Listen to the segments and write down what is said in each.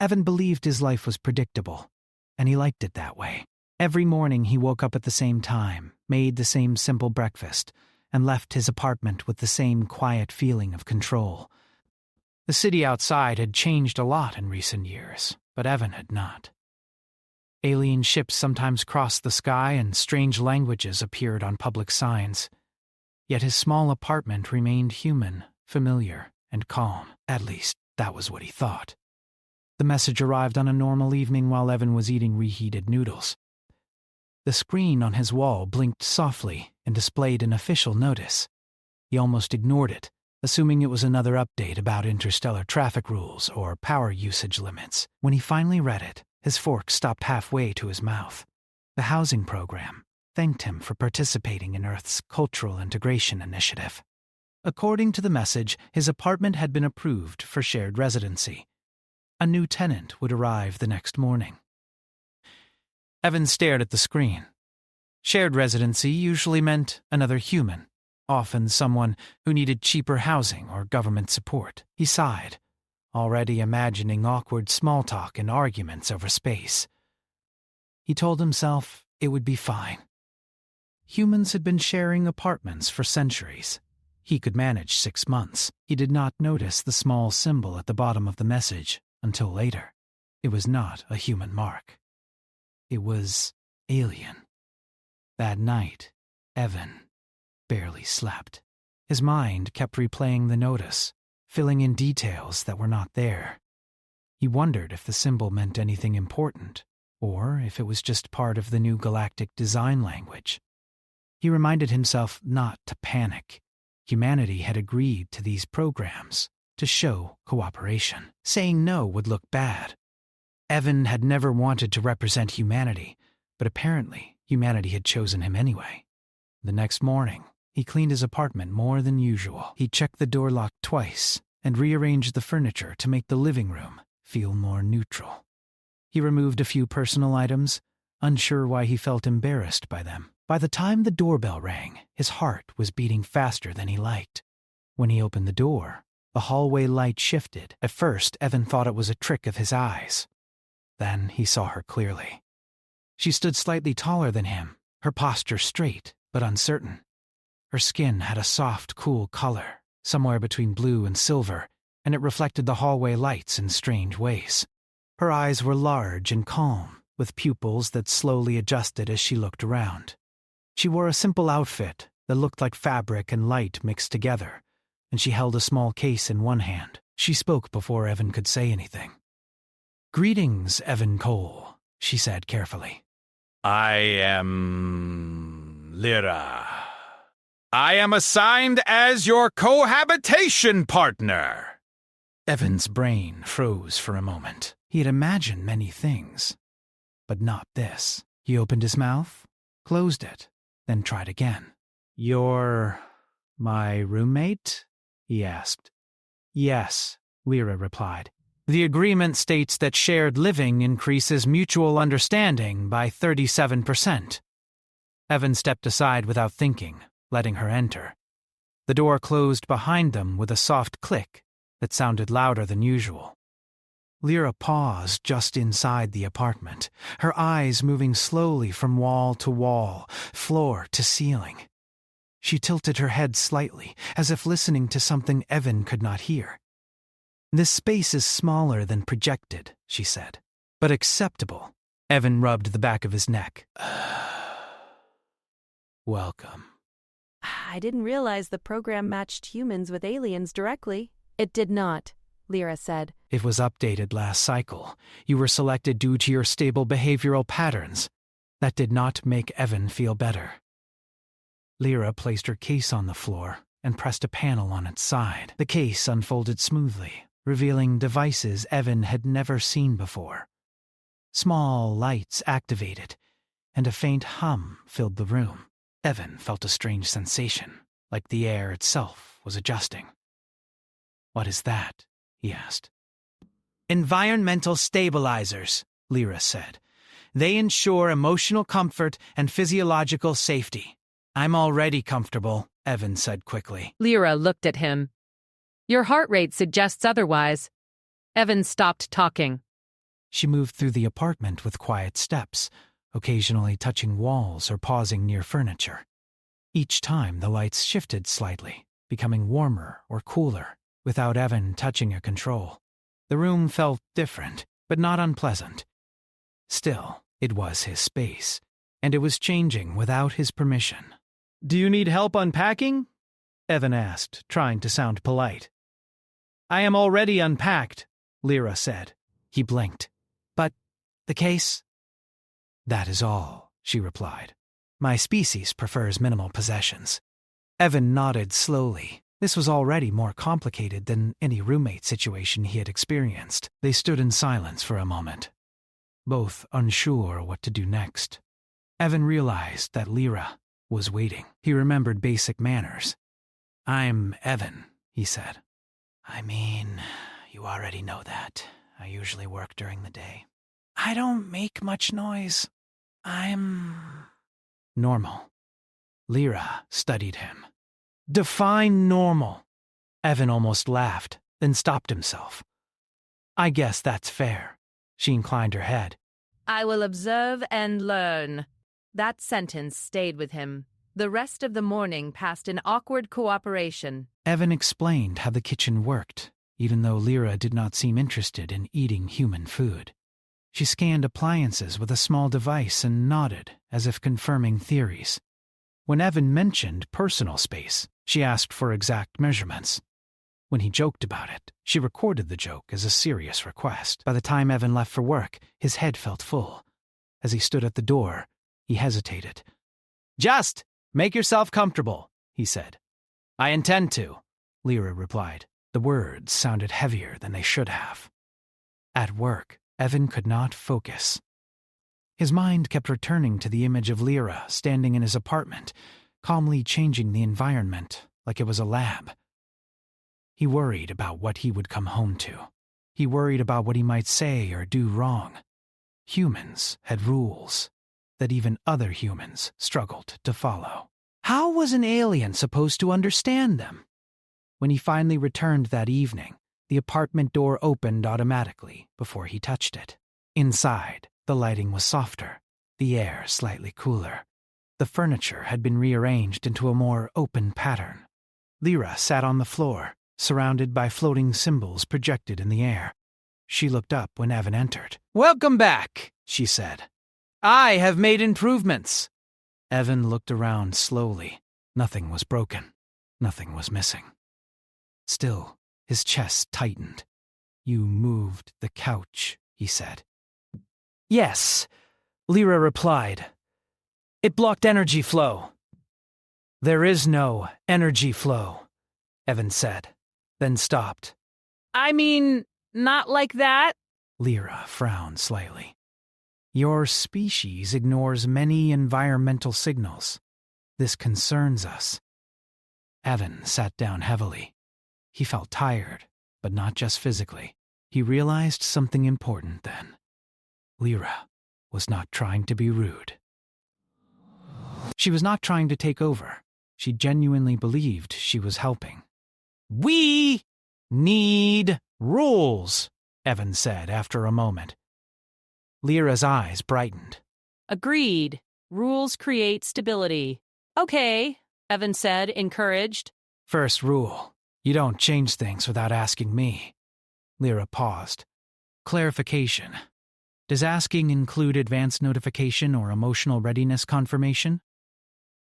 Evan believed his life was predictable, and he liked it that way. Every morning he woke up at the same time, made the same simple breakfast, and left his apartment with the same quiet feeling of control. The city outside had changed a lot in recent years, but Evan had not. Alien ships sometimes crossed the sky and strange languages appeared on public signs. Yet his small apartment remained human, familiar, and calm. At least, that was what he thought. The message arrived on a normal evening while Evan was eating reheated noodles. The screen on his wall blinked softly and displayed an official notice. He almost ignored it, assuming it was another update about interstellar traffic rules or power usage limits. When he finally read it, his fork stopped halfway to his mouth. The housing program thanked him for participating in Earth's cultural integration initiative. According to the message, his apartment had been approved for shared residency. A new tenant would arrive the next morning. Evan stared at the screen. Shared residency usually meant another human, often someone who needed cheaper housing or government support. He sighed, already imagining awkward small talk and arguments over space. He told himself it would be fine. Humans had been sharing apartments for centuries. He could manage 6 months. He did not notice the small symbol at the bottom of the message until later. It was not a human mark. It was alien. That night, Evan barely slept. His mind kept replaying the notice, filling in details that were not there. He wondered if the symbol meant anything important, or if it was just part of the new galactic design language. He reminded himself not to panic. Humanity had agreed to these programs to show cooperation. Saying no would look bad. Evan had never wanted to represent humanity, but apparently humanity had chosen him anyway. The next morning, he cleaned his apartment more than usual. He checked the door lock twice and rearranged the furniture to make the living room feel more neutral. He removed a few personal items, unsure why he felt embarrassed by them. By the time the doorbell rang, his heart was beating faster than he liked. When he opened the door, the hallway light shifted. At first, Evan thought it was a trick of his eyes. Then he saw her clearly. She stood slightly taller than him, her posture straight but uncertain. Her skin had a soft, cool color, somewhere between blue and silver, and it reflected the hallway lights in strange ways. Her eyes were large and calm, with pupils that slowly adjusted as she looked around. She wore a simple outfit that looked like fabric and light mixed together, and she held a small case in one hand. She spoke before Evan could say anything. "Greetings, Evan Cole," she said carefully. "I am Lyra. I am assigned as your cohabitation partner." Evan's brain froze for a moment. He had imagined many things, but not this. He opened his mouth, closed it, then tried again. "You're my roommate?" he asked. "Yes," Lyra replied. "The agreement states that shared living increases mutual understanding by 37%. Evan stepped aside without thinking, letting her enter. The door closed behind them with a soft click that sounded louder than usual. Lyra paused just inside the apartment, her eyes moving slowly from wall to wall, floor to ceiling. She tilted her head slightly, as if listening to something Evan could not hear. "This space is smaller than projected," she said, "but acceptable." Evan rubbed the back of his neck. "Welcome." I didn't realize the program matched humans with aliens directly. It did not, Lyra said. "It was updated last cycle. You were selected due to your stable behavioral patterns. That did not make Evan feel better." Lyra placed her case on the floor and pressed a panel on its side. The case unfolded smoothly, revealing devices Evan had never seen before. Small lights activated, and a faint hum filled the room. Evan felt a strange sensation, like the air itself was adjusting. "What is that?" he asked. "Environmental stabilizers," Lyra said. "They ensure emotional comfort and physiological safety." "I'm already comfortable," Evan said quickly. Lyra looked at him. "Your heart rate suggests otherwise." Evan stopped talking. She moved through the apartment with quiet steps, occasionally touching walls or pausing near furniture. Each time the lights shifted slightly, becoming warmer or cooler, without Evan touching a control. The room felt different, but not unpleasant. Still, it was his space, and it was changing without his permission. "Do you need help unpacking?" Evan asked, trying to sound polite. "I am already unpacked," Lyra said. He blinked. "But the case?" "That is all," she replied. "My species prefers minimal possessions." Evan nodded slowly. This was already more complicated than any roommate situation he had experienced. They stood in silence for a moment, both unsure what to do next. Evan realized that Lyra was waiting. He remembered basic manners. "I'm Evan," he said. "I mean, you already know that. I usually work during the day. I don't make much noise. I'm normal." Lyra studied him. "Define normal." Evan almost laughed, then stopped himself. "I guess that's fair." She inclined her head. "I will observe and learn." That sentence stayed with him. The rest of the morning passed in awkward cooperation. Evan explained how the kitchen worked, even though Lyra did not seem interested in eating human food. She scanned appliances with a small device and nodded, as if confirming theories. When Evan mentioned personal space, she asked for exact measurements. When he joked about it, she recorded the joke as a serious request. By the time Evan left for work, his head felt full. As he stood at the door, he hesitated. "Just make yourself comfortable," he said. "I intend to," Lyra replied. The words sounded heavier than they should have. At work, Evan could not focus. His mind kept returning to the image of Lyra standing in his apartment, calmly changing the environment like it was a lab. He worried about what he would come home to. He worried about what he might say or do wrong. Humans had rules that even other humans struggled to follow. How was an alien supposed to understand them? When he finally returned that evening, the apartment door opened automatically before he touched it. Inside, the lighting was softer, the air slightly cooler. The furniture had been rearranged into a more open pattern. Lyra sat on the floor, surrounded by floating symbols projected in the air. She looked up when Evan entered. "Welcome back," she said. "I have made improvements." Evan looked around slowly. Nothing was broken. Nothing was missing. Still, his chest tightened. "You moved the couch," he said. "Yes," Lyra replied. "It blocked energy flow." "There is no energy flow," Evan said, then stopped. "I mean, not like that?" Lyra frowned slightly. "Your species ignores many environmental signals. This concerns us." Evan sat down heavily. He felt tired, but not just physically. He realized something important then. Lyra was not trying to be rude. She was not trying to take over. She genuinely believed she was helping. "We need rules," Evan said after a moment. Lyra's eyes brightened. "Agreed. Rules create stability." "Okay," Evan said, encouraged. "First rule, you don't change things without asking me." Lyra paused. "Clarification. Does asking include advance notification or emotional readiness confirmation?"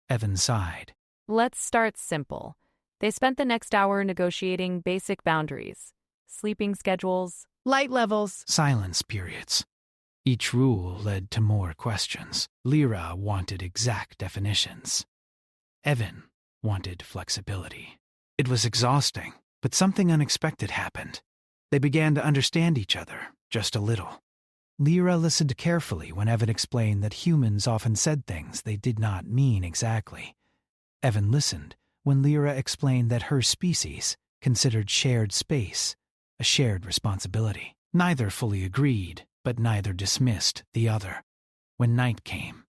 Evan sighed. Let's start simple. They spent the next hour negotiating basic boundaries, sleeping schedules, light levels. Silence periods. Each rule led to more questions. Lyra wanted exact definitions. Evan wanted flexibility. It was exhausting, but something unexpected happened. They began to understand each other, just a little. Lyra listened carefully when Evan explained that humans often said things they did not mean exactly. Evan listened when Lyra explained that her species considered shared space a shared responsibility. Neither fully agreed, but neither dismissed the other. When night came,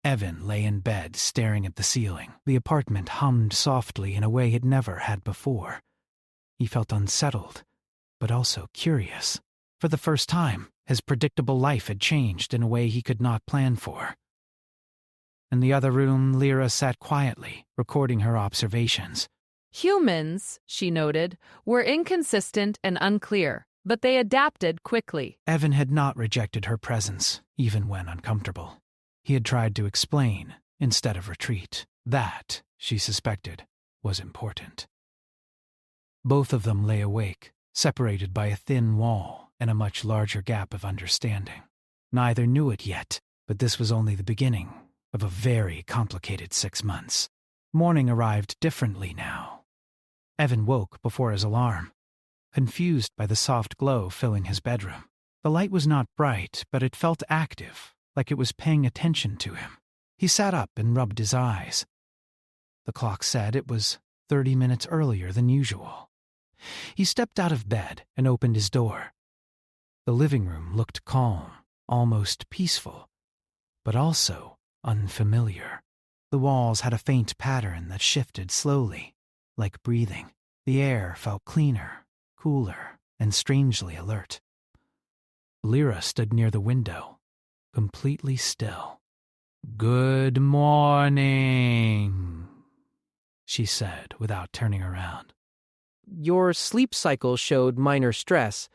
Evan lay in bed staring at the ceiling. The apartment hummed softly in a way it never had before. He felt unsettled, but also curious. For the first time, his predictable life had changed in a way he could not plan for. In the other room, Lyra sat quietly, recording her observations. Humans, she noted, were inconsistent and unclear, but they adapted quickly. Evan had not rejected her presence, even when uncomfortable. He had tried to explain instead of retreat. That, she suspected, was important. Both of them lay awake, separated by a thin wall and a much larger gap of understanding. Neither knew it yet, but this was only the beginning of a very complicated 6 months. Morning arrived differently now. Evan woke before his alarm, confused by the soft glow filling his bedroom. The light was not bright, but it felt active, like it was paying attention to him. He sat up and rubbed his eyes. The clock said it was 30 minutes earlier than usual. He stepped out of bed and opened his door. The living room looked calm, almost peaceful, but also unfamiliar. The walls had a faint pattern that shifted slowly, like breathing. The air felt cleaner, cooler, and strangely alert. Lyra stood near the window, completely still. "Good morning," she said without turning around. Your sleep cycle showed minor stress.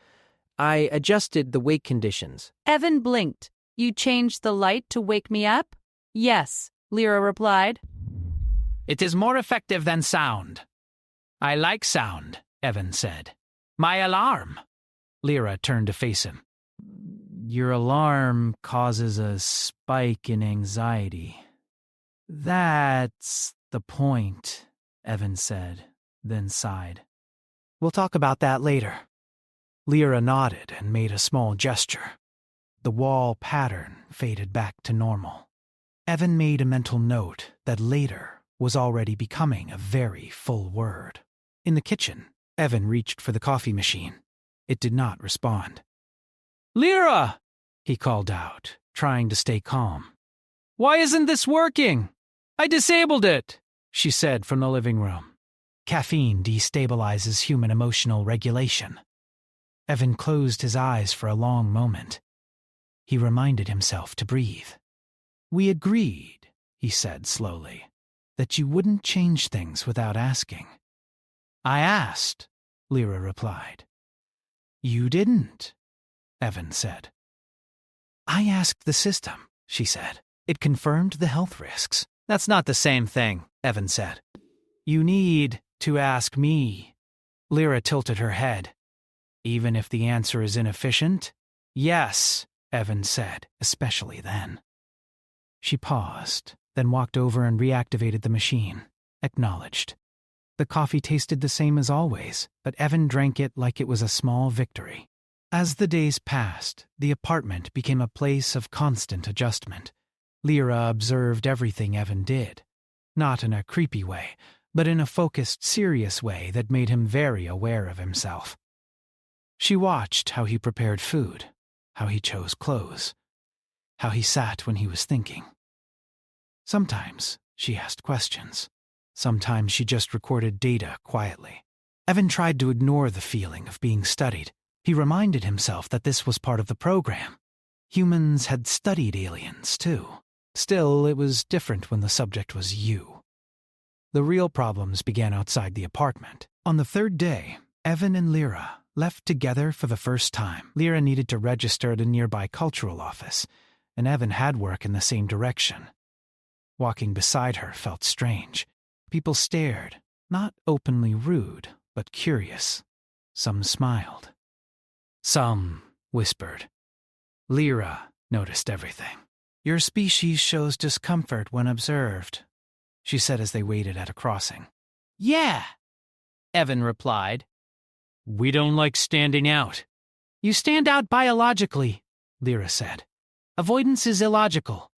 I adjusted the wake conditions. Evan blinked. You changed the light to wake me up? Yes, Lyra replied. "It is more effective than sound." "I like sound," Evan said. "My alarm." Lyra turned to face him. "Your alarm causes a spike in anxiety." "That's the point," Evan said, then sighed. "We'll talk about that later." Lyra nodded and made a small gesture. The wall pattern faded back to normal. Evan made a mental note that later was already becoming a very full word. In the kitchen, Evan reached for the coffee machine. It did not respond. "Lyra!" he called out, trying to stay calm. "Why isn't this working? I disabled it," she said from the living room. Caffeine destabilizes human emotional regulation. Evan closed his eyes for a long moment. He reminded himself to breathe. "We agreed," he said slowly, "that you wouldn't change things without asking." "I asked," Lyra replied. "You didn't," Evan said. "I asked the system," she said. "It confirmed the health risks." "That's not the same thing," Evan said. "You need to ask me." Lyra tilted her head. "Even if the answer is inefficient?" "Yes," Evan said, especially then. She paused, then walked over and reactivated the machine, acknowledged. The coffee tasted the same as always, but Evan drank it like it was a small victory. As the days passed, the apartment became a place of constant adjustment. Lyra observed everything Evan did, not in a creepy way, but in a focused, serious way that made him very aware of himself. She watched how he prepared food, how he chose clothes, how he sat when he was thinking. Sometimes she asked questions. Sometimes she just recorded data quietly. Evan tried to ignore the feeling of being studied. He reminded himself that this was part of the program. Humans had studied aliens, too. Still, it was different when the subject was you. The real problems began outside the apartment. On the third day, Evan and Lyra left together for the first time. Lyra needed to register at a nearby cultural office, and Evan had work in the same direction. Walking beside her felt strange. People stared, not openly rude, but curious. Some smiled. Some whispered. Lyra noticed everything. "Your species shows discomfort when observed," she said as they waited at a crossing. "Yeah," Evan replied. "We don't like standing out." "You stand out biologically," Lyra said. "Avoidance is illogical."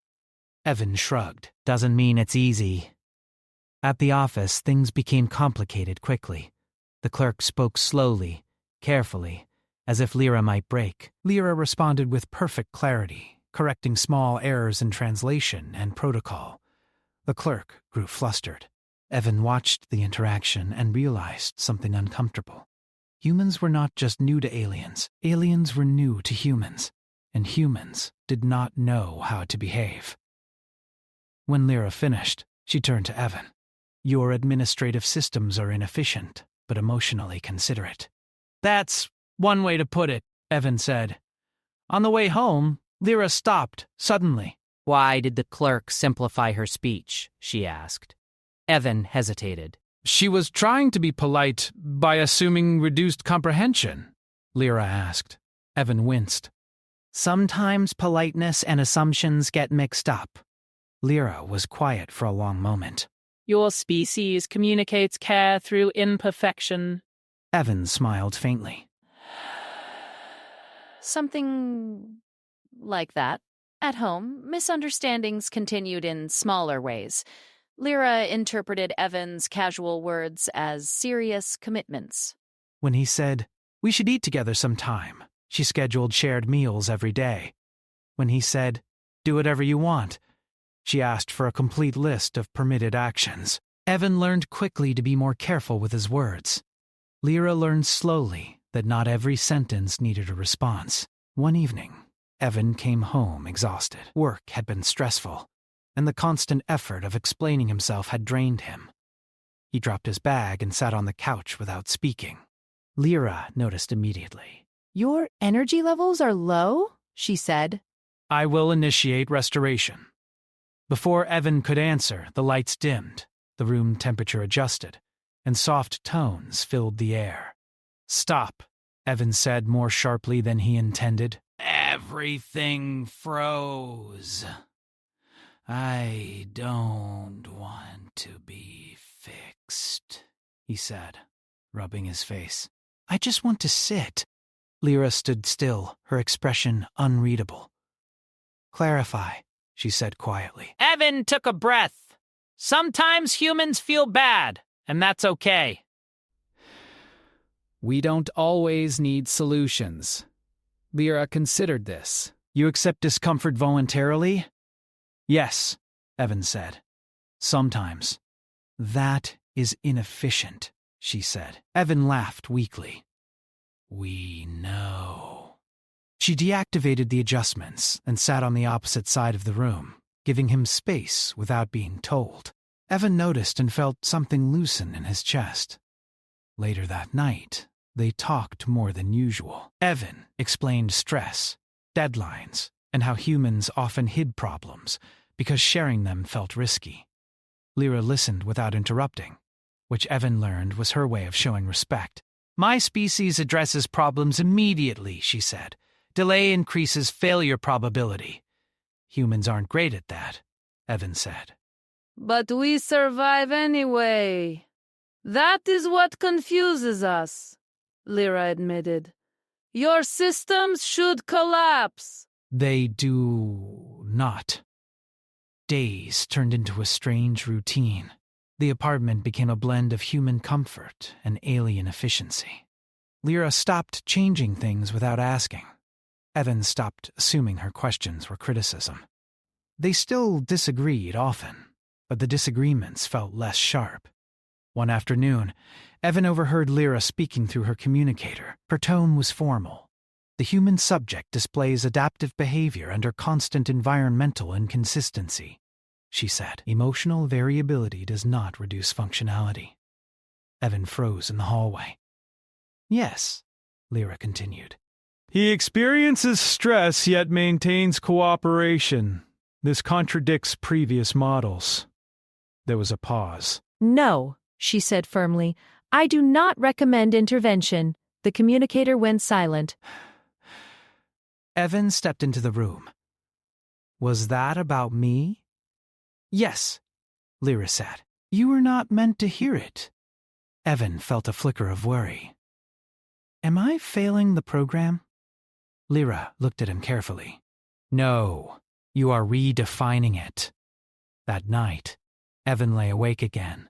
Evan shrugged. "Doesn't mean it's easy." At the office, things became complicated quickly. The clerk spoke slowly, carefully, as if Lyra might break. Lyra responded with perfect clarity, correcting small errors in translation and protocol. The clerk grew flustered. Evan watched the interaction and realized something uncomfortable. Humans were not just new to aliens. Aliens were new to humans, and humans did not know how to behave. When Lyra finished, she turned to Evan. Your administrative systems are inefficient, but emotionally considerate. That's one way to put it, Evan said. On the way home, Lyra stopped suddenly. Why did the clerk simplify her speech? She asked. Evan hesitated. She was trying to be polite by assuming reduced comprehension, Lyra asked. Evan winced. Sometimes politeness and assumptions get mixed up. Lyra was quiet for a long moment. Your species communicates care through imperfection. Evan smiled faintly. Something like that. At home, misunderstandings continued in smaller ways. Lyra interpreted Evan's casual words as serious commitments. When he said, "We should eat together sometime," she scheduled shared meals every day. When he said, "Do whatever you want," she asked for a complete list of permitted actions. Evan learned quickly to be more careful with his words. Lyra learned slowly that not every sentence needed a response. One evening, Evan came home exhausted. Work had been stressful, and the constant effort of explaining himself had drained him. He dropped his bag and sat on the couch without speaking. Lyra noticed immediately. Your energy levels are low, she said. I will initiate restoration. Before Evan could answer, the lights dimmed, the room temperature adjusted, and soft tones filled the air. Stop, Evan said more sharply than he intended. Everything froze. I don't want to be fixed, he said, rubbing his face. I just want to sit. Lyra stood still, her expression unreadable. Clarify, she said quietly. Evan took a breath. Sometimes humans feel bad, and that's okay. We don't always need solutions. Lyra considered this. You accept discomfort voluntarily? Yes, Evan said. Sometimes. That is inefficient, she said. Evan laughed weakly. We know. She deactivated the adjustments and sat on the opposite side of the room, giving him space without being told. Evan noticed and felt something loosen in his chest. Later that night, they talked more than usual. Evan explained stress, deadlines, and how humans often hid problems because sharing them felt risky. Lyra listened without interrupting, which Evan learned was her way of showing respect. My species addresses problems immediately, she said. Delay increases failure probability. Humans aren't great at that, Evan said. But we survive anyway. That is what confuses us, Lyra admitted. Your systems should collapse. They do not. Days turned into a strange routine. The apartment became a blend of human comfort and alien efficiency. Lyra stopped changing things without asking. Evan stopped assuming her questions were criticism. They still disagreed often, but the disagreements felt less sharp. One afternoon, Evan overheard Lyra speaking through her communicator. Her tone was formal. The human subject displays adaptive behavior under constant environmental inconsistency, she said. Emotional variability does not reduce functionality. Evan froze in the hallway. Yes, Lyra continued. He experiences stress yet maintains cooperation. This contradicts previous models. There was a pause. No, she said firmly. I do not recommend intervention. The communicator went silent. Evan stepped into the room. Was that about me? Yes, Lyra said. You were not meant to hear it. Evan felt a flicker of worry. Am I failing the program? Lyra looked at him carefully. No, you are redefining it. That night, Evan lay awake again,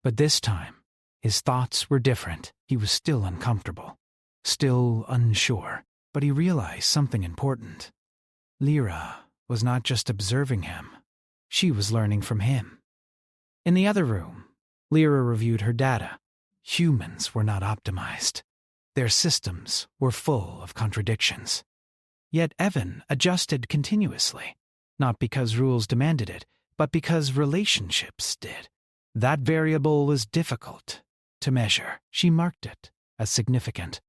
but this time, his thoughts were different. He was still uncomfortable, still unsure, but he realized something important. Lyra was not just observing him. She was learning from him. In the other room, Lyra reviewed her data. Humans were not optimized. Their systems were full of contradictions. Yet Evan adjusted continuously, not because rules demanded it, but because relationships did. That variable was difficult to measure. She marked it as significant.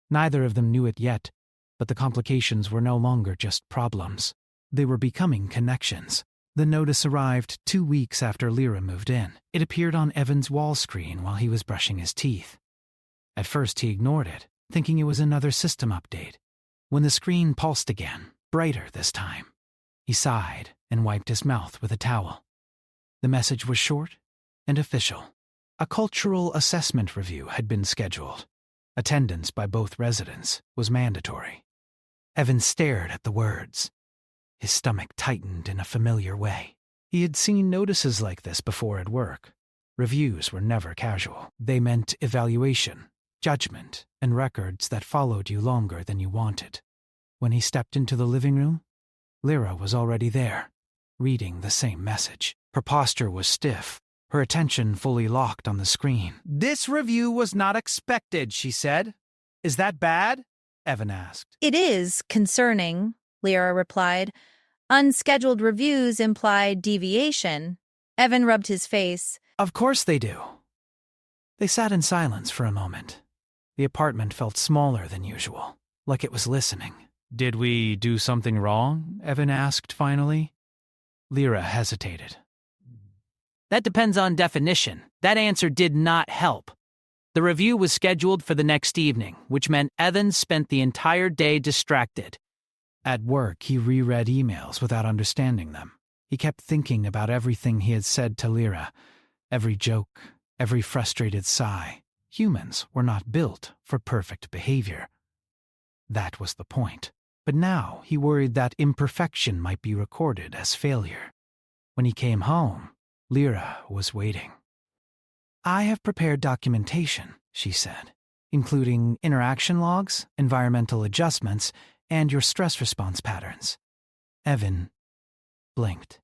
Neither of them knew it yet, but the complications were no longer just problems. They were becoming connections. The notice arrived 2 weeks after Lyra moved in. It appeared on Evan's wall screen while he was brushing his teeth. At first he ignored it, thinking it was another system update. When the screen pulsed again, brighter this time, he sighed and wiped his mouth with a towel. The message was short and official. A cultural assessment review had been scheduled. Attendance by both residents was mandatory. Evan stared at the words. His stomach tightened in a familiar way. He had seen notices like this before at work. Reviews were never casual. They meant evaluation, judgment, and records that followed you longer than you wanted. When he stepped into the living room, Lyra was already there, reading the same message. Her posture was stiff, her attention fully locked on the screen. "This review was not expected," she said. "Is that bad?" Evan asked. "It is concerning," Lyra replied. "Unscheduled reviews imply deviation." Evan rubbed his face. "Of course they do." They sat in silence for a moment. The apartment felt smaller than usual, like it was listening. "Did we do something wrong?" Evan asked finally. Lyra hesitated. That depends on definition. That answer did not help. The review was scheduled for the next evening, which meant Evan spent the entire day distracted. At work, he reread emails without understanding them. He kept thinking about everything he had said to Lyra, every joke, every frustrated sigh. Humans were not built for perfect behavior. That was the point. But now he worried that imperfection might be recorded as failure. When he came home, Lyra was waiting. "I have prepared documentation," she said, "including interaction logs, environmental adjustments, and your stress response patterns." Evan blinked.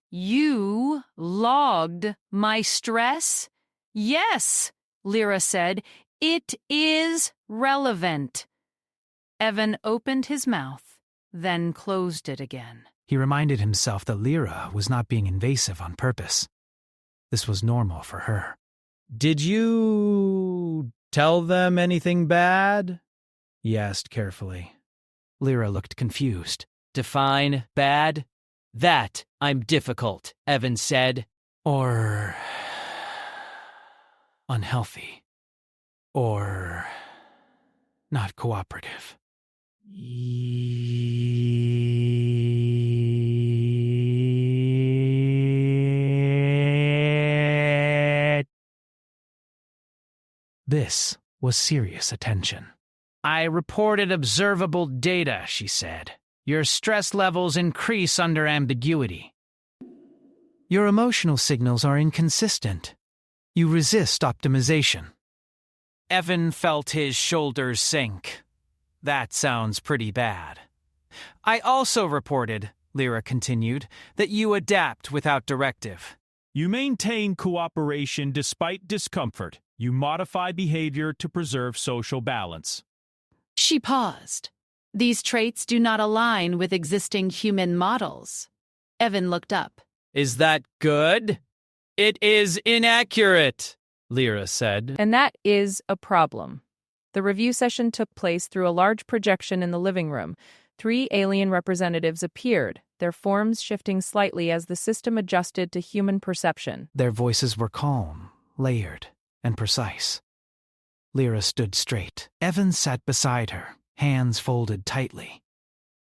"You logged my stress?" "Yes," Lyra said. "It is relevant." Evan opened his mouth, then closed it again. He reminded himself that Lyra was not being invasive on purpose. This was normal for her. "Did you tell them anything bad?" he asked carefully. Lyra looked confused. Define bad? That I'm difficult, Evan said. Or unhealthy. Or not cooperative. This was serious attention. "I reported observable data," she said. "Your stress levels increase under ambiguity." Your emotional signals are inconsistent. You resist optimization. Evan felt his shoulders sink. That sounds pretty bad. "I also reported," Lyra continued, "that you adapt without directive." You maintain cooperation despite discomfort. You modify behavior to preserve social balance. She paused. These traits do not align with existing human models. Evan looked up. "Is that good?" "It is inaccurate," Lyra said. And that is a problem. The review session took place through a large projection in the living room. 3 alien representatives appeared, their forms shifting slightly as the system adjusted to human perception. Their voices were calm, layered, and precise. Lyra stood straight. Evan sat beside her, hands folded tightly.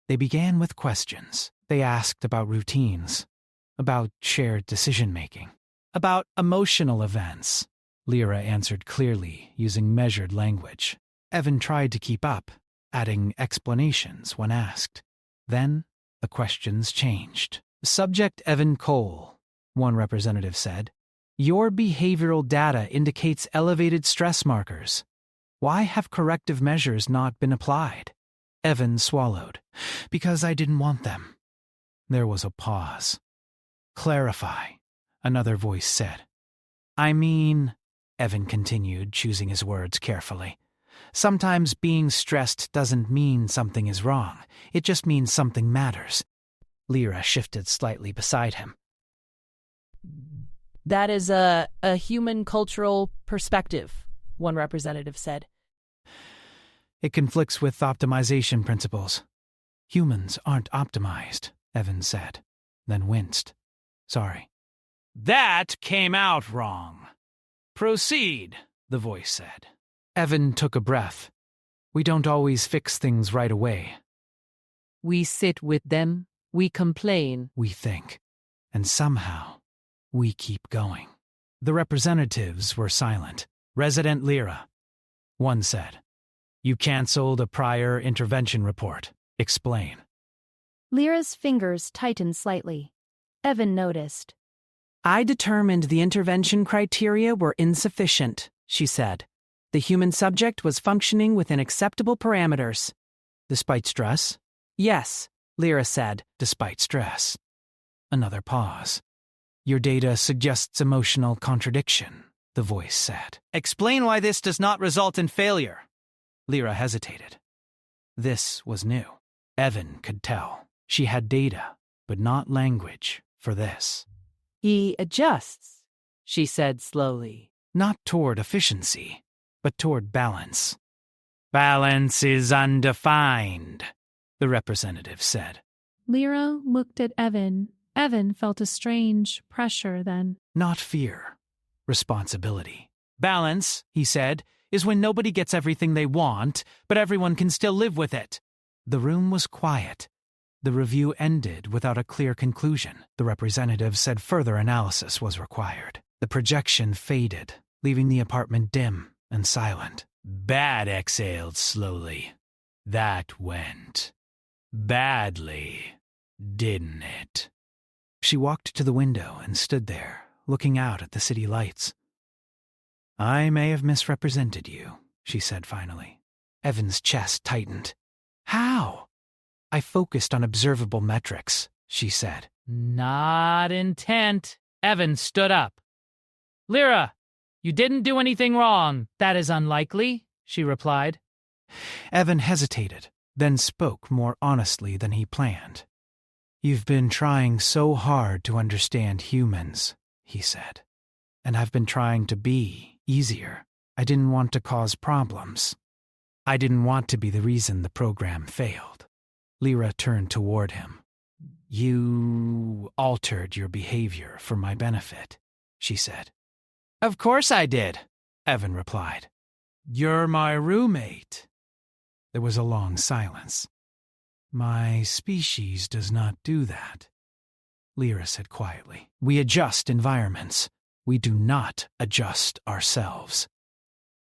They began with questions. They asked about routines, about shared decision-making, about emotional events. Lyra answered clearly, using measured language. Evan tried to keep up, adding explanations when asked. Then, the questions changed. "Subject Evan Cole," one representative said. "Your behavioral data indicates elevated stress markers. Why have corrective measures not been applied?" Evan swallowed. "Because I didn't want them." There was a pause. "Clarify," another voice said. "I mean," Evan continued, choosing his words carefully, Sometimes being stressed doesn't mean something is wrong. It just means something matters. Lyra shifted slightly beside him. That is a human cultural perspective, one representative said. It conflicts with optimization principles. Humans aren't optimized, Evan said, then winced. Sorry. That came out wrong. Proceed, the voice said. Evan took a breath. We don't always fix things right away. We sit with them, we complain. We think. And somehow, we keep going. The representatives were silent. Resident Lyra. One said, You canceled a prior intervention report. Explain. Lyra's fingers tightened slightly. Evan noticed. I determined the intervention criteria were insufficient, she said. The human subject was functioning within acceptable parameters. Despite stress? Yes, Lyra said. Despite stress. Another pause. Your data suggests emotional contradiction, the voice said. Explain why this does not result in failure. Lyra hesitated. This was new. Evan could tell. She had data, but not language for this. He adjusts, she said slowly. Not toward efficiency, but toward balance. Balance is undefined, the representative said. Lyra looked at Evan. Evan felt a strange pressure then. Not fear. Responsibility. Balance, he said, is when nobody gets everything they want, but everyone can still live with it. The room was quiet. The review ended without a clear conclusion. The representative said further analysis was required. The projection faded, leaving the apartment dim and silent. Bad exhaled slowly. That went badly, didn't it? She walked to the window and stood there, looking out at the city lights. I may have misrepresented you, she said finally. Evan's chest tightened. How? I focused on observable metrics, she said. Not intent. Evan stood up. Lyra, you didn't do anything wrong. That is unlikely, she replied. Evan hesitated, then spoke more honestly than he planned. You've been trying so hard to understand humans, he said. And I've been trying to be easier. I didn't want to cause problems. I didn't want to be the reason the program failed. Lyra turned toward him. You altered your behavior for my benefit, she said. Of course I did, Evan replied. You're my roommate. There was a long silence. My species does not do that, Lyra said quietly. We adjust environments. We do not adjust ourselves.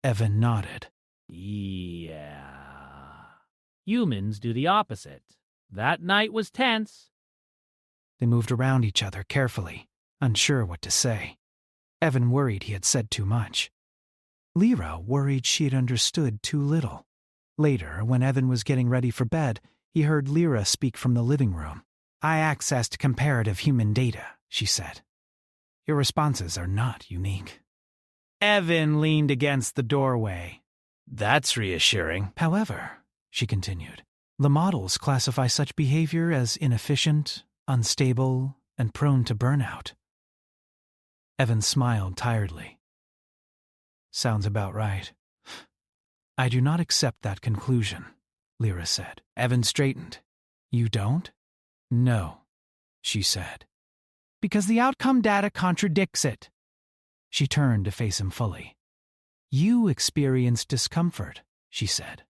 Evan nodded. Yeah. Humans do the opposite. That night was tense. They moved around each other carefully, unsure what to say. Evan worried he had said too much. Lyra worried she had understood too little. Later, when Evan was getting ready for bed, he heard Lyra speak from the living room. I accessed comparative human data, she said. Your responses are not unique. Evan leaned against the doorway. That's reassuring. However, she continued, the models classify such behavior as inefficient, unstable, and prone to burnout. Evan smiled tiredly. Sounds about right. I do not accept that conclusion, Lyra said. Evan straightened. You don't? No, she said. Because the outcome data contradicts it. She turned to face him fully. You experience discomfort, she said.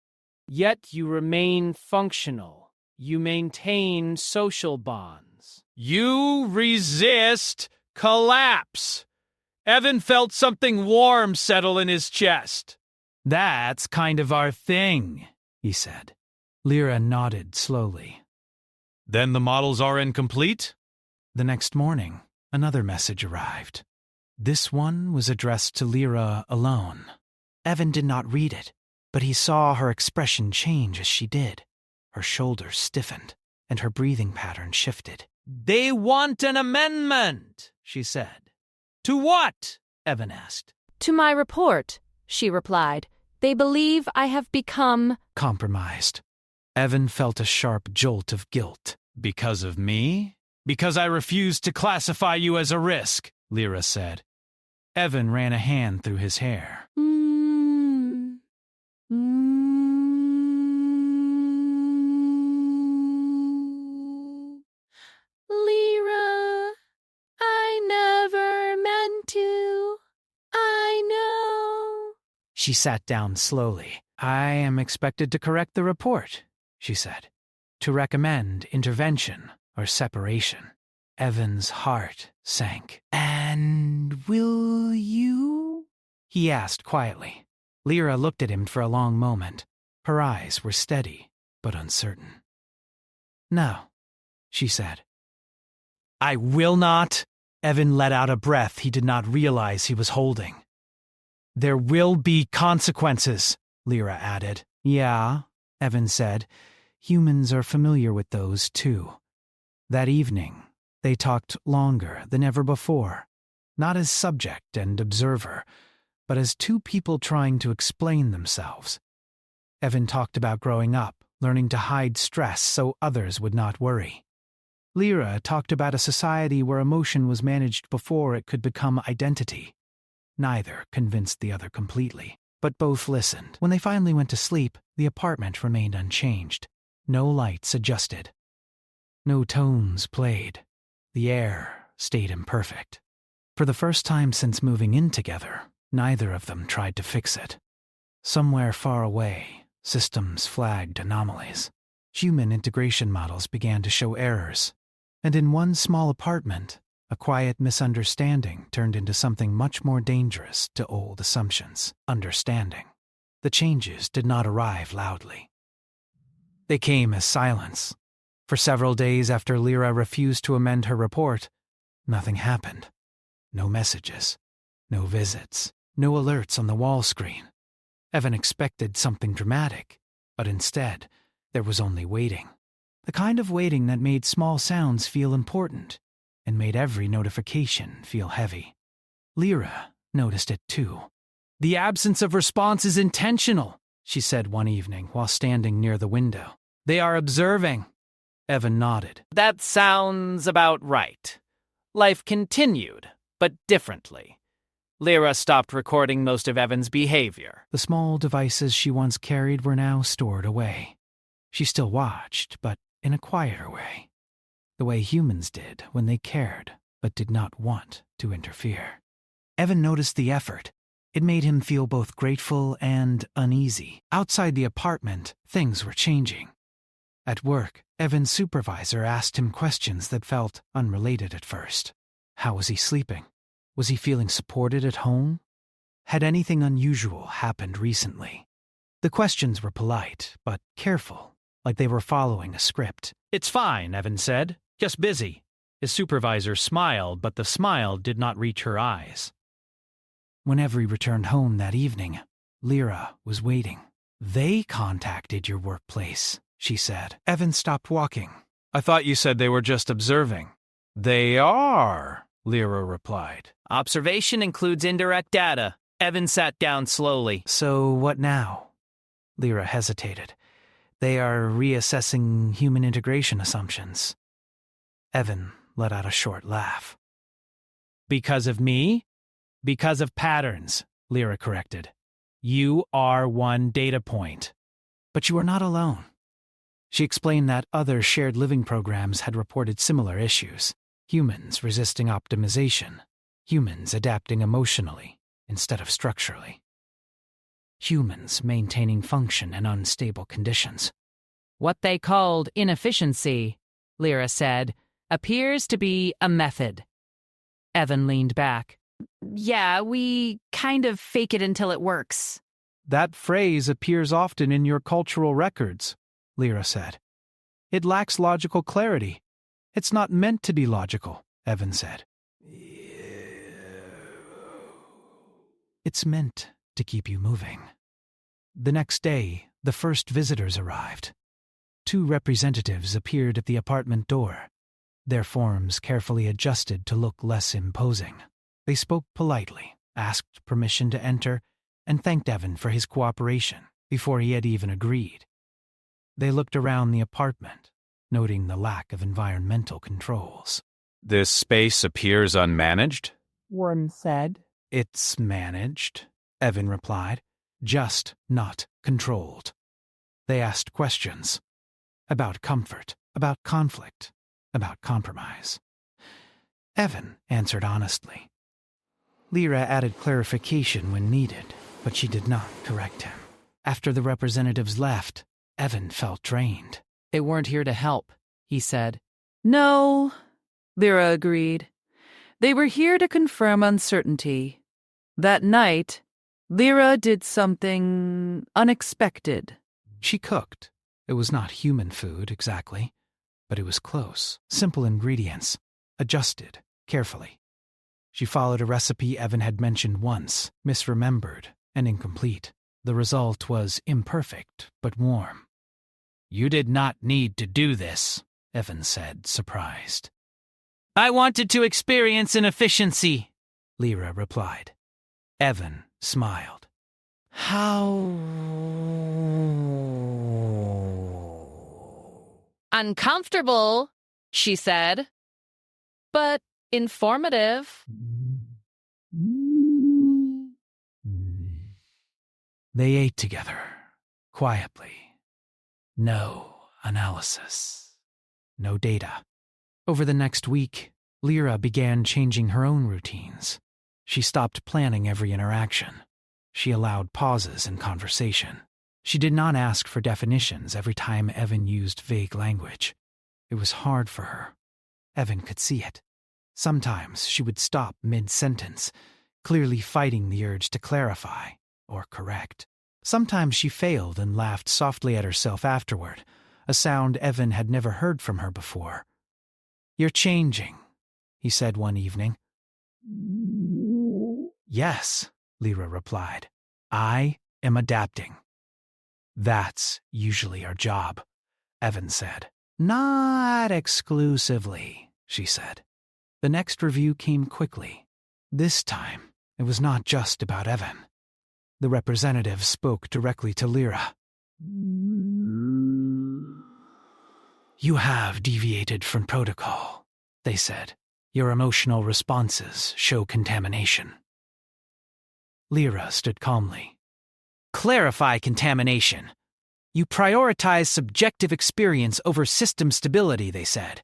Yet you remain functional. You maintain social bonds. You resist collapse. Evan felt something warm settle in his chest. That's kind of our thing, he said. Lyra nodded slowly. Then the models are incomplete? The next morning, another message arrived. This one was addressed to Lyra alone. Evan did not read it, but he saw her expression change as she did. Her shoulders stiffened, and her breathing pattern shifted. They want an amendment, she said. To what? Evan asked. To my report, she replied. They believe I have become compromised. Evan felt a sharp jolt of guilt. Because of me? Because I refused to classify you as a risk, Lyra said. Evan ran a hand through his hair. Lyra, I never meant to. I know. She sat down slowly. I am expected to correct the report, she said, to recommend intervention or separation. Evan's heart sank. And will you? He asked quietly. Lyra looked at him for a long moment. Her eyes were steady, but uncertain. No, she said. I will not. Evan let out a breath he did not realize he was holding. There will be consequences, Lyra added. Yeah, Evan said. Humans are familiar with those, too. That evening, they talked longer than ever before, not as subject and observer, but as two people trying to explain themselves. Evan talked about growing up, learning to hide stress so others would not worry. Lyra talked about a society where emotion was managed before it could become identity. Neither convinced the other completely, but both listened. When they finally went to sleep, the apartment remained unchanged. No lights adjusted. No tones played. The air stayed imperfect. For the first time since moving in together, neither of them tried to fix it. Somewhere far away, systems flagged anomalies. Human integration models began to show errors. And in one small apartment, a quiet misunderstanding turned into something much more dangerous to old assumptions: understanding. The changes did not arrive loudly. They came as silence. For several days after Lyra refused to amend her report, nothing happened. No messages, no visits, no alerts on the wall screen. Evan expected something dramatic, but instead, there was only waiting. The kind of waiting that made small sounds feel important and made every notification feel heavy. Lyra noticed it too. The absence of response is intentional, she said one evening while standing near the window. They are observing. Evan nodded. That sounds about right. Life continued, but differently. Lyra stopped recording most of Evan's behavior. The small devices she once carried were now stored away. She still watched, but in a quieter way. The way humans did when they cared, but did not want to interfere. Evan noticed the effort. It made him feel both grateful and uneasy. Outside the apartment, things were changing. At work, Evan's supervisor asked him questions that felt unrelated at first. How was he sleeping? Was he feeling supported at home? Had anything unusual happened recently? The questions were polite, but careful, like they were following a script. It's fine, Evan said. Just busy. His supervisor smiled, but the smile did not reach her eyes. When Every returned home that evening, Lyra was waiting. They contacted your workplace, she said. Evan stopped walking. I thought you said they were just observing. They are, Lyra replied. Observation includes indirect data. Evan sat down slowly. So what now? Lyra hesitated. They are reassessing human integration assumptions. Evan let out a short laugh. Because of me? Because of patterns, Lyra corrected. You are one data point. But you are not alone. She explained that other shared living programs had reported similar issues. Humans resisting optimization. Humans adapting emotionally instead of structurally. Humans maintaining function in unstable conditions. What they called inefficiency, Lyra said, appears to be a method. Evan leaned back. Yeah, we kind of fake it until it works. That phrase appears often in your cultural records, Lyra said. It lacks logical clarity. It's not meant to be logical, Evan said. It's meant to keep you moving. The next day, the first visitors arrived. 2 representatives appeared at the apartment door, their forms carefully adjusted to look less imposing. They spoke politely, asked permission to enter, and thanked Evan for his cooperation before he had even agreed. They looked around the apartment, noting the lack of environmental controls. This space appears unmanaged? One said. It's managed, Evan replied, just not controlled. They asked questions about comfort, about conflict, about compromise. Evan answered honestly. Lyra added clarification when needed, but she did not correct him. After the representatives left, Evan felt drained. They weren't here to help, he said. No, Lyra agreed. They were here to confirm uncertainty. That night, Lyra did something unexpected. She cooked. It was not human food, exactly, but it was close. Simple ingredients, adjusted carefully. She followed a recipe Evan had mentioned once, misremembered and incomplete. The result was imperfect, but warm. You did not need to do this, Evan said, surprised. I wanted to experience an efficiency, Lyra replied. Evan smiled. How uncomfortable, she said, but informative. They ate together, quietly. No analysis, no data. Over the next week, Lyra began changing her own routines. She stopped planning every interaction. She allowed pauses in conversation. She did not ask for definitions every time Evan used vague language. It was hard for her. Evan could see it. Sometimes she would stop mid-sentence, clearly fighting the urge to clarify or correct. Sometimes she failed and laughed softly at herself afterward, a sound Evan had never heard from her before. "You're changing," he said one evening. "Yes," Lyra replied. "I am adapting." "That's usually our job," Evan said. "Not exclusively," she said. The next review came quickly. This time, it was not just about Evan. The representative spoke directly to Lyra. "You have deviated from protocol," they said. "Your emotional responses show contamination." Lyra stood calmly. Clarify contamination. You prioritize subjective experience over system stability, they said.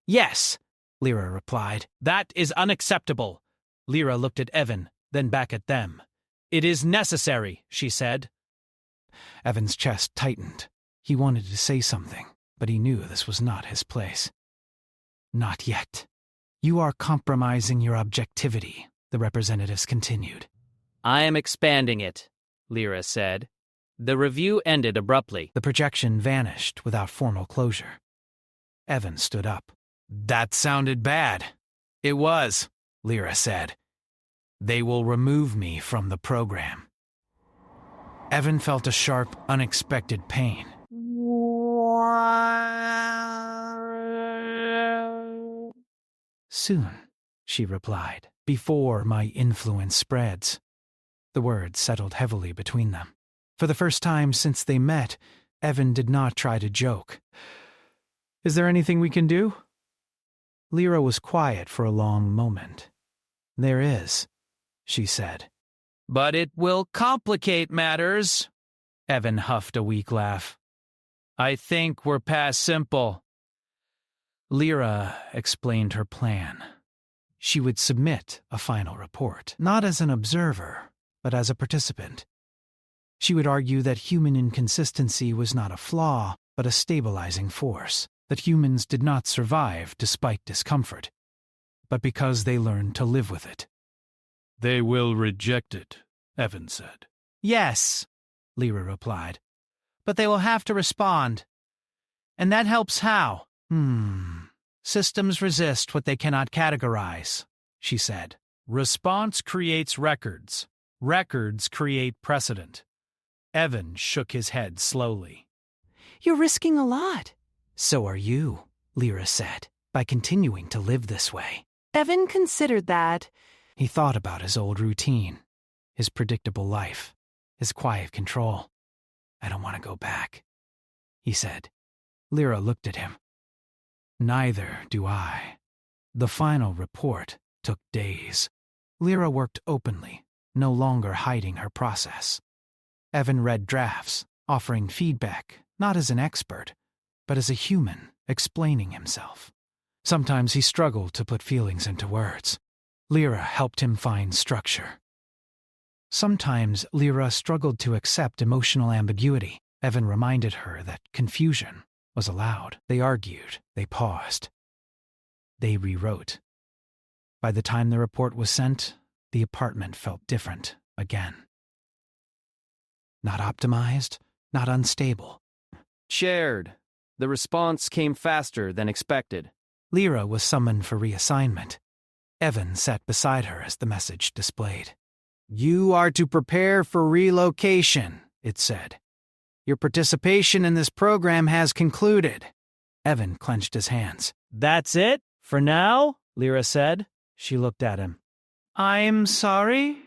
Yes, Lyra replied. That is unacceptable. Lyra looked at Evan, then back at them. It is necessary, she said. Evan's chest tightened. He wanted to say something, but he knew this was not his place. "Not yet. You are compromising your objectivity," the representatives continued. I am expanding it, Lyra said. The review ended abruptly. The projection vanished without formal closure. Evan stood up. That sounded bad. It was, Lyra said. They will remove me from the program. Evan felt a sharp, unexpected pain. "Soon," she replied, "before my influence spreads." The words settled heavily between them. For the first time since they met, Evan did not try to joke. "Is there anything we can do?" Lyra was quiet for a long moment. "There is," she said. "But it will complicate matters." Evan huffed a weak laugh. "I think we're past simple." Lyra explained her plan. She would submit a final report, not as an observer, but as a participant. She would argue that human inconsistency was not a flaw, but a stabilizing force, that humans did not survive despite discomfort, but because they learned to live with it. "They will reject it," Evan said. "Yes," Lyra replied. "But they will have to respond. And that helps how? Systems resist what they cannot categorize," she said. "Response creates records. Records create precedent." Evan shook his head slowly. "You're risking a lot." "So are you," Lyra said, "by continuing to live this way." Evan considered that. He thought about his old routine, his predictable life. his quiet control. "I don't want to go back," he said. Lyra looked at him. "Neither do I." The final report took days. Lyra worked openly, no longer hiding her process. Evan read drafts, offering feedback, not as an expert, but as a human explaining himself. Sometimes he struggled to put feelings into words. Lyra helped him find structure. Sometimes Lyra struggled to accept emotional ambiguity. Evan reminded her that confusion was allowed. They argued. They paused. They rewrote. By the time the report was sent, the apartment felt different again. Not optimized, not unstable. Shared. The response came faster than expected. Lyra was summoned for reassignment. Evan sat beside her as the message displayed. "You are to prepare for relocation," it said. "Your participation in this program has concluded." Evan clenched his hands. That's it? For now? Lyra said. She looked at him. "I'm sorry?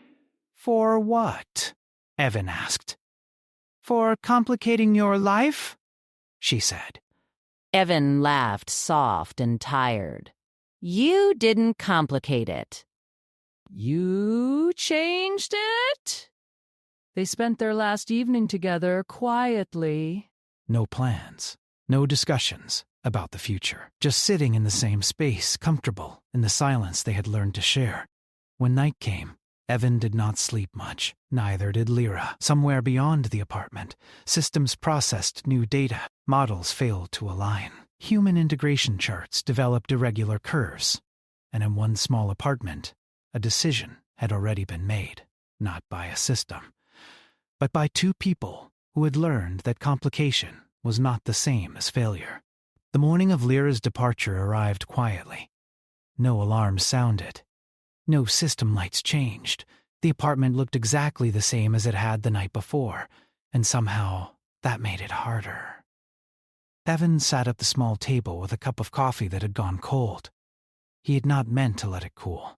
For what?" Evan asked. "For complicating your life?" she said. Evan laughed, soft and tired. You didn't complicate it. You changed it? They spent their last evening together quietly. No plans, no discussions about the future. Just sitting in the same space, comfortable in the silence they had learned to share. When night came, Evan did not sleep much. Neither did Lyra. Somewhere beyond the apartment, systems processed new data. Models failed to align. Human integration charts developed irregular curves. And in one small apartment, a decision had already been made, not by a system, but by two people who had learned that complication was not the same as failure. The morning of Lyra's departure arrived quietly. No alarms sounded. No system lights changed. The apartment looked exactly the same as it had the night before, and somehow that made it harder. Evan sat at the small table with a cup of coffee that had gone cold. He had not meant to let it cool.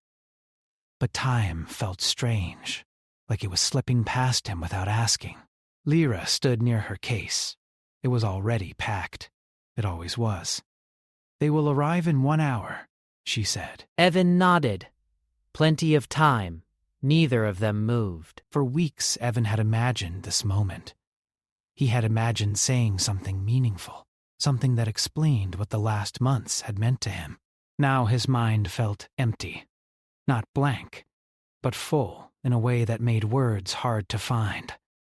But time felt strange, like it was slipping past him without asking. Lyra stood near her case. It was already packed. It always was. "They will arrive in 1 hour," she said. Evan nodded. Plenty of time. Neither of them moved. For weeks, Evan had imagined this moment. He had imagined saying something meaningful, something that explained what the last months had meant to him. Now his mind felt empty. Not blank, but full in a way that made words hard to find.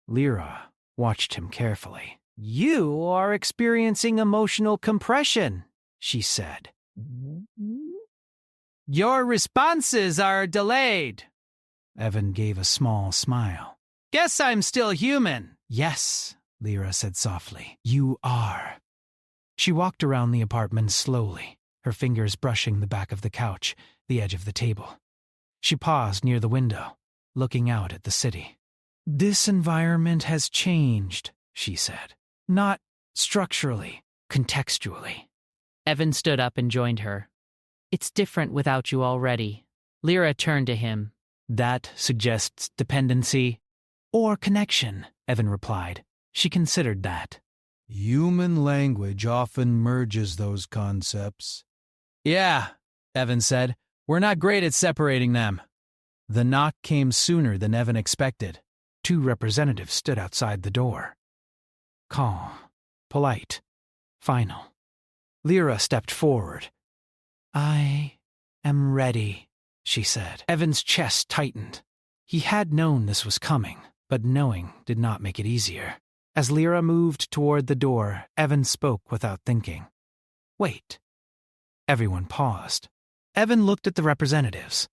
Lyra watched him carefully. "You are experiencing emotional compression," she said. Your responses are delayed. Evan gave a small smile. Guess I'm still human. "Yes," Lyra said softly. "You are." She walked around the apartment slowly, her fingers brushing the back of the couch, the edge of the table. She paused near the window, looking out at the city. "This environment has changed," she said. "Not structurally, contextually." Evan stood up and joined her. "It's different without you already." Lyra turned to him. "That suggests dependency or connection," Evan replied. She considered that. Human language often merges those concepts. Yeah, Evan said. We're not great at separating them. The knock came sooner than Evan expected. 2 representatives stood outside the door. Calm, polite, final. Lyra stepped forward. "I am ready," she said. Evan's chest tightened. He had known this was coming, but knowing did not make it easier. As Lyra moved toward the door, Evan spoke without thinking. "Wait." Everyone paused. Evan looked at the representatives.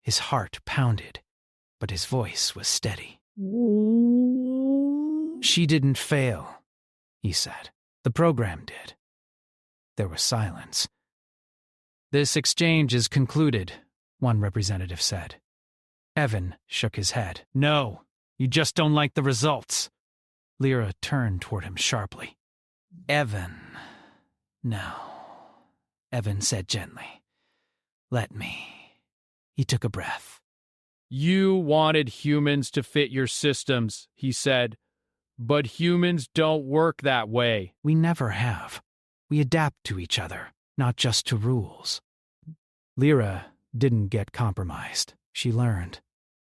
His heart pounded, but his voice was steady. "She didn't fail," he said. "The program did." There was silence. "This exchange is concluded," one representative said. Evan shook his head. "No, you just don't like the results." Lyra turned toward him sharply. "Evan, no," Evan said gently. "Let me." He took a breath. You wanted humans to fit your systems, he said. But humans don't work that way. We never have. We adapt to each other, not just to rules. Lyra didn't get compromised. She learned.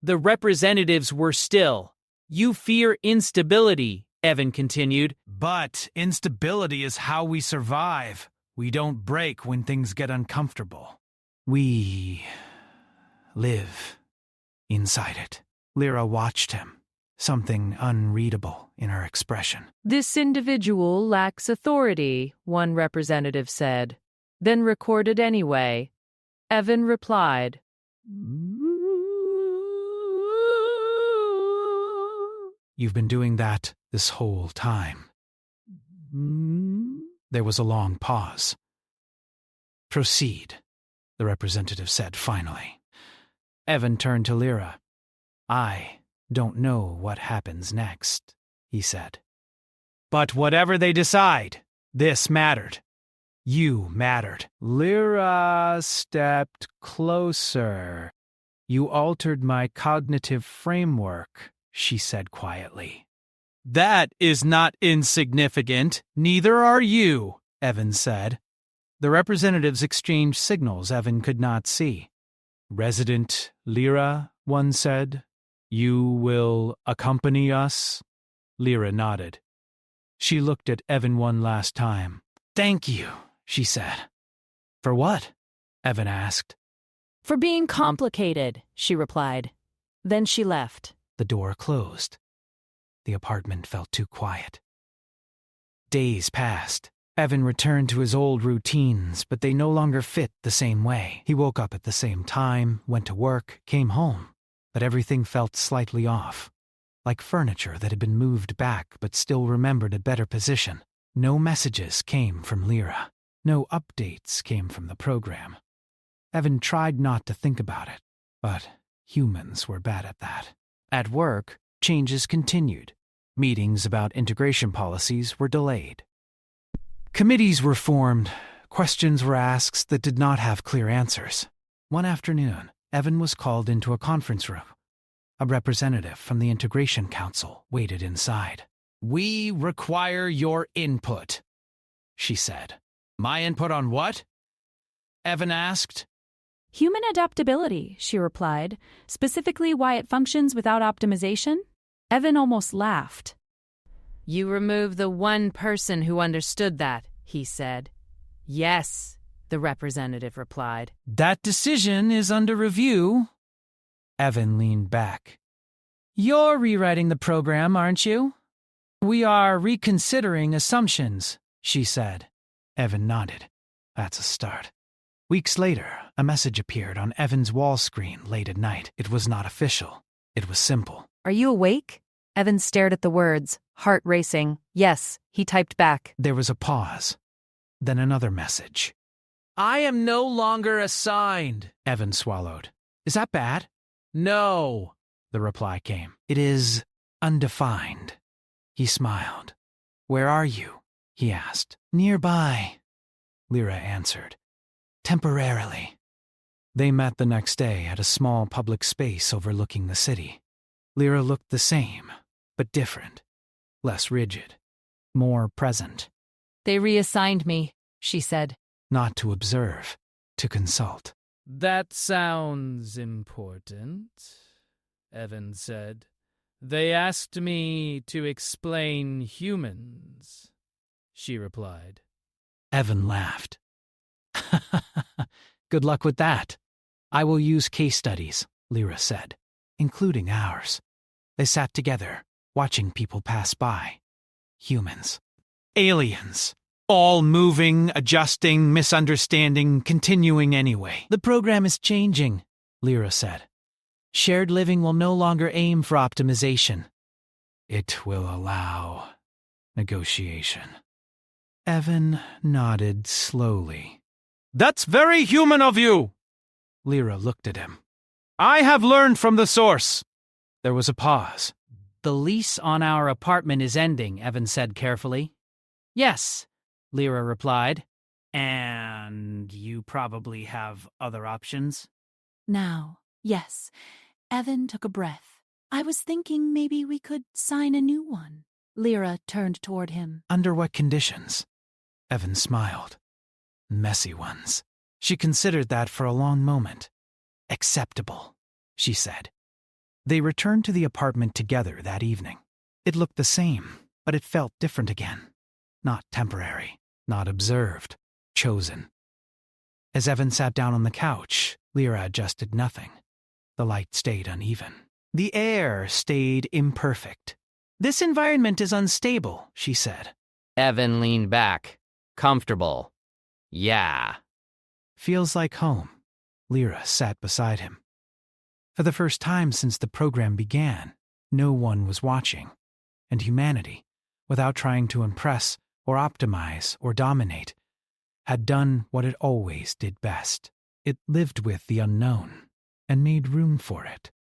The representatives were still. You fear instability, Evan continued. But instability is how we survive. We don't break when things get uncomfortable. We live inside it. Lyra watched him, something unreadable in her expression. This individual lacks authority, one representative said, then recorded anyway. Evan replied, You've been doing that this whole time. There was a long pause. Proceed, the representative said finally. Evan turned to Lyra. I don't know what happens next, he said. But whatever they decide, this mattered. You mattered. Lyra stepped closer. You altered my cognitive framework, she said quietly. That is not insignificant. Neither are you, Evan said. The representatives exchanged signals Evan could not see. Resident Lyra, one said. You will accompany us? Lyra nodded. She looked at Evan one last time. Thank you, she said. For what? Evan asked. For being complicated, she replied. Then she left. The door closed. The apartment felt too quiet. Days passed. Evan returned to his old routines, but they no longer fit the same way. He woke up at the same time, went to work, came home, but everything felt slightly off, like furniture that had been moved back but still remembered a better position. No messages came from Lyra. No updates came from the program. Evan tried not to think about it, but humans were bad at that. At work, changes continued. Meetings about integration policies were delayed. Committees were formed. Questions were asked that did not have clear answers. One afternoon, Evan was called into a conference room. A representative from the Integration Council waited inside. We require your input, she said. My input on what? Evan asked. Human adaptability, she replied, specifically why it functions without optimization. Evan almost laughed. You remove the one person who understood that, he said. Yes, the representative replied. That decision is under review. Evan leaned back. You're rewriting the program, aren't you? We are reconsidering assumptions, she said. Evan nodded. That's a start. Weeks later, a message appeared on Evan's wall screen late at night. It was not official. It was simple. Are you awake? Evan stared at the words, heart racing. Yes, he typed back. There was a pause. Then another message. I am no longer assigned, Evan swallowed. Is that bad? No, the reply came. It is undefined. He smiled. Where are you? He asked. Nearby, Lyra answered. Temporarily. They met the next day at a small public space overlooking the city. Lyra looked the same, but different. Less rigid. More present. They reassigned me, she said. Not to observe, to consult. That sounds important, Evan said. They asked me to explain humans, she replied. Evan laughed. Good luck with that. I will use case studies, Lyra said, including ours. They sat together, watching people pass by. Humans. Aliens. All moving, adjusting, misunderstanding, continuing anyway. The program is changing, Lyra said. Shared living will no longer aim for optimization. It will allow negotiation. Evan nodded slowly. That's very human of you. Lyra looked at him. I have learned from the source. There was a pause. The lease on our apartment is ending, Evan said carefully. Yes, Lyra replied. And you probably have other options? Now, yes. Evan took a breath. I was thinking maybe we could sign a new one. Lyra turned toward him. Under what conditions? Evan smiled. Messy ones. She considered that for a long moment. Acceptable, she said. They returned to the apartment together that evening. It looked the same, but it felt different again. Not temporary, not observed, chosen. As Evan sat down on the couch, Lyra adjusted nothing. The light stayed uneven. The air stayed imperfect. This environment is unstable, she said. Evan leaned back. Comfortable. Yeah. Feels like home. Lyra sat beside him. For the first time since the program began, no one was watching, and humanity, without trying to impress or optimize or dominate, had done what it always did best. It lived with the unknown and made room for it.